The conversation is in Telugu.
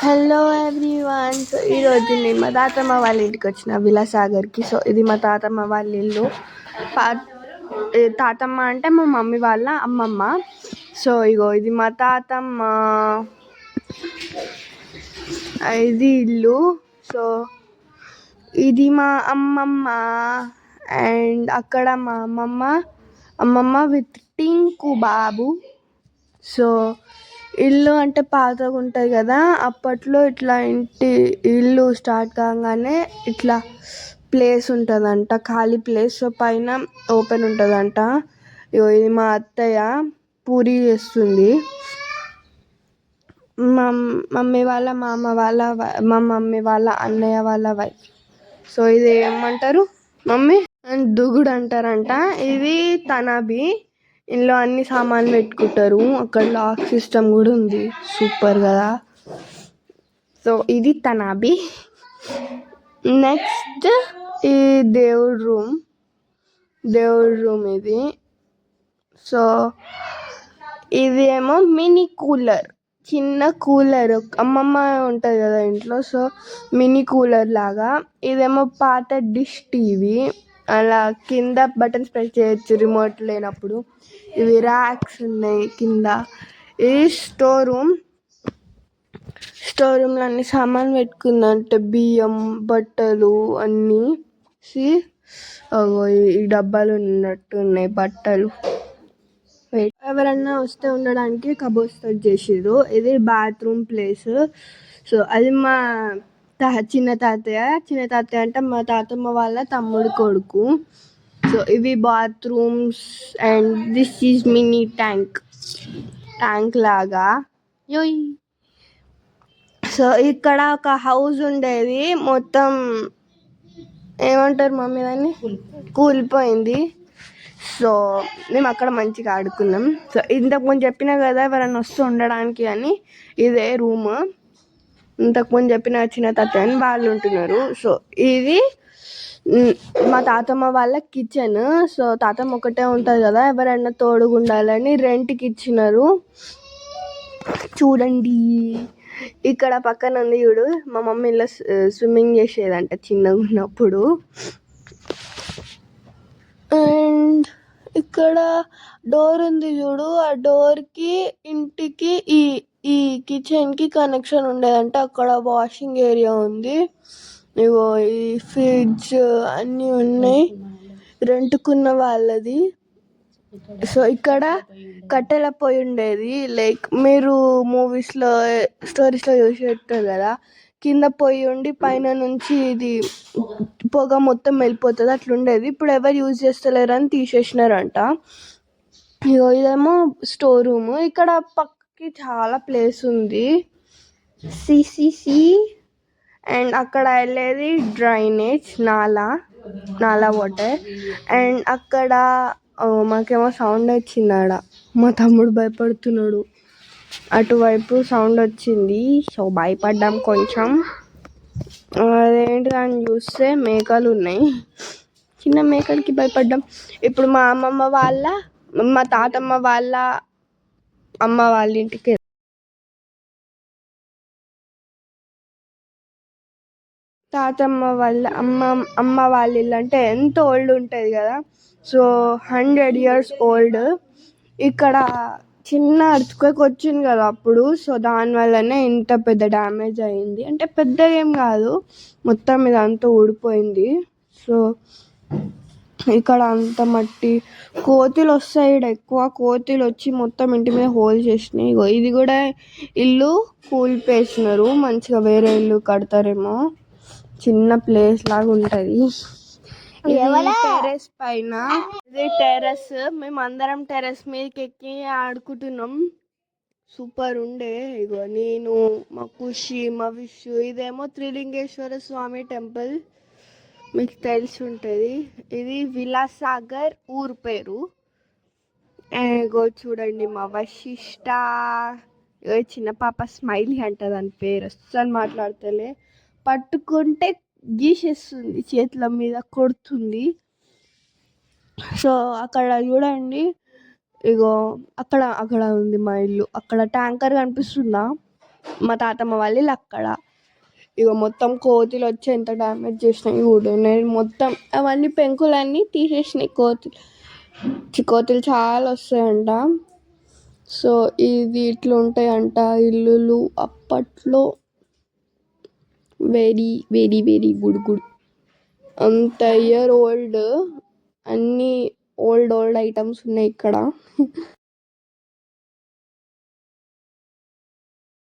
Hello everyone. సో ఈరోజు నేను మా తాతమ్మ వాళ్ళ ఇంటికి వచ్చిన విలాసాగర్కి. సో ఇది మా తాతమ్మ వాళ్ళ ఇల్లు. తాతమ్మ అంటే మా మమ్మీ వాళ్ళ అమ్మమ్మ. సో ఇగో ఇది మా తాతమ్మ, ఇది ఇల్లు. సో ఇది మా అమ్మమ్మ అండ్ అక్కడ మా అమ్మమ్మ విత్ టింకు బాబు. సో ఇల్లు అంటే పాతగా ఉంటుంది కదా, అప్పట్లో ఇట్లా ఇల్లు స్టార్ట్ కాగానే ఇట్లా ప్లేస్ ఉంటుందంట, ఖాళీ ప్లేస్. సో పైన ఓపెన్ ఉంటుందంట. ఇది మా అత్తయ్య పూరి చేస్తుంది. మా మమ్మీ వాళ్ళ మా మమ్మీ వాళ్ళ అన్నయ్య వాళ్ళ వైఫ్. సో ఇది ఏమంటారు మమ్మీ అండ్ దుగుడు అంటారంట. ఇది తనాబి, ఇందులో అన్ని సామాన్లు పెట్టుకుంటారు. అక్కడ లాక్ సిస్టమ్ కూడా ఉంది, సూపర్ కదా. సో ఇది తనాబి. నెక్స్ట్ ఈ దేవుడు రూమ్ ఇది. సో ఇది ఏమో మినీ కూలర్, చిన్న కూలర్ అమ్మమ్మ ఉంటుంది కదా ఇంట్లో. సో మినీ కూలర్ లాగా. ఇదేమో పాత డిష్ టీవీ, అలా కింద బటన్స్ ప్రెస్ చేయొచ్చు రిమోట్ లేనప్పుడు. ఇవి ర్యాక్స్ ఉన్నాయి కింద. ఇది స్టోర్ రూమ్లో అన్ని సామాన్లు పెట్టుకుందంటే బియ్యం, బట్టలు అన్నీ. ఈ డబ్బాలు ఉన్నట్టు ఉన్నాయి బట్టలు. ఎవరన్నా వస్తే ఉండడానికి కబోర్డ్స్ తోటి చేసిర్రు. ఇది బాత్రూమ్ ప్లేస్. సో అది మా చిన్న తాతయ్య అంటే మా తాతమ్మ వాళ్ళ తమ్ముడు కొడుకు. సో ఇవి bathrooms and this is mini tank లాగా. సో ఇక్కడ ఒక హౌస్ ఉండేది, మొత్తం ఏమంటారు మమ్మీ దాన్ని, కూలిపోయింది. సో మేము అక్కడ మంచిగా ఆడుకున్నాం. సో ఇంతకుముందు చెప్పినా కదా ఎవరైనా వస్తూ ఉండడానికి అని, ఇదే రూమ్. ఇంతకుముందు చెప్పిన చిన్న తాతయ్య అని వాళ్ళు ఉంటున్నారు. సో ఇది మా తాతమ్మ వాళ్ళ కిచెన్. సో తాతమ్మ ఒకటే ఉంటుంది కదా, ఎవరైనా తోడుగా ఉండాలని రెంట్కి ఇచ్చినారు. చూడండి ఇక్కడ పక్కన ఉంది చూడు, మా మమ్మీ ఇలా స్విమ్మింగ్ చేసేదంట చిన్నగా ఉన్నప్పుడు. అండ్ ఇక్కడ డోర్ ఉంది చూడు, ఆ డోర్కి ఇంటికి ఈ కిచెన్కి కనెక్షన్ ఉండేదంట. అక్కడ వాషింగ్ ఏరియా ఉంది. ఇగో ఈ ఫ్రిడ్జ్ అన్నీ ఉన్నాయి, రెంట్కున్న వాళ్ళది. సో ఇక్కడ కట్టెల పొయ్యి ఉండేది, లైక్ మీరు మూవీస్లో స్టోరీస్లో చూసి పెట్టారు కదా, కింద పొయ్యి ఉండి పైన నుంచి ఇది పొగ మొత్తం వెళ్ళిపోతుంది, అట్లా ఉండేది. ఇప్పుడు ఎవరు యూజ్ చేస్తలేరు అని తీసేసినారంట. ఇదేమో స్టోర్ రూమ్. ఇక్కడ పక్కకి చాలా ప్లేస్ ఉంది, సిసిసి. అండ్ అక్కడ వెళ్ళేది డ్రైనేజ్, నాలా వాటర్. అండ్ అక్కడ మాకేమో సౌండ్ వచ్చింది, ఆడ మా తమ్ముడు భయపడుతున్నాడు, అటువైపు సౌండ్ వచ్చింది. సో భయపడ్డాం కొంచెం. అదేంటి అని చూస్తే మేకలు ఉన్నాయి, చిన్న మేకలకి భయపడ్డాం. ఇప్పుడు మా తాతమ్మ వాళ్ళ అమ్మ వాళ్ళ ఇంటికి తాతమ్మ వాళ్ళ అమ్మ వాళ్ళ ఇల్లు అంటే ఎంత ఓల్డ్ ఉంటుంది కదా. So 100 years old. ఇక్కడ చిన్న ఎర్త్క్వేక్ వచ్చింది కదా అప్పుడు. సో దానివల్లనే ఇంత పెద్ద డ్యామేజ్ అయింది. అంటే పెద్ద ఏం కాదు, మొత్తం ఇదంతా ఊడిపోయింది. సో ఇక్కడ అంత మట్టి, కోతులు వస్తాయి ఎక్కువ. కోతులు వచ్చి మొత్తం ఇంటి మీద హోల్ చేసినాయి. ఇది కూడా ఇల్లు కూలిపేసినారు, మంచిగా వేరే ఇల్లు కడతారేమో. చిన్న ప్లేస్ లాగా ఉంటుంది. టెర్రస్ పైన, ఇది టెర్రస్. మేము అందరం టెర్రస్ మీదకి ఎక్కి ఆడుకుంటున్నాం, సూపర్ ఉండే. ఇగో నేను, మా ఖుషి, మా విషు. ఇదేమో త్రిలింగేశ్వర స్వామి టెంపుల్, మీకు తెలిసి ఉంటుంది. ఇది విలాసాగర్ ఊరు పేరు. ఇగో చూడండి మా వశిష్ట. ఇగో చిన్న పాప స్మైలీ అంట దాని పేరు, అస్సలు మాట్లాడతలే, పట్టుకుంటే గీసేస్తుంది, చేతుల మీద కొడుతుంది. సో అక్కడ చూడండి, ఇగో అక్కడ ఉంది మా ఇల్లు. అక్కడ ట్యాంకర్ కనిపిస్తుందా, మా తాతమ్మ వాళ్ళ ఇల్లు అక్కడ. ఇక మొత్తం కోతులు వచ్చి ఎంత డ్యామేజ్ చేసినాయి చూడు. నేను మొత్తం అవన్నీ పెంకులన్నీ తీసేసినాయి కోతులు చాలా వస్తాయంట. సో ఇది ఇట్లా ఉంటాయంట ఇల్లులు అప్పట్లో. Very very very good. అంత ఇయర్ ఓల్డ్, అన్నీ ఓల్డ్ ఐటమ్స్ ఉన్నాయి ఇక్కడ.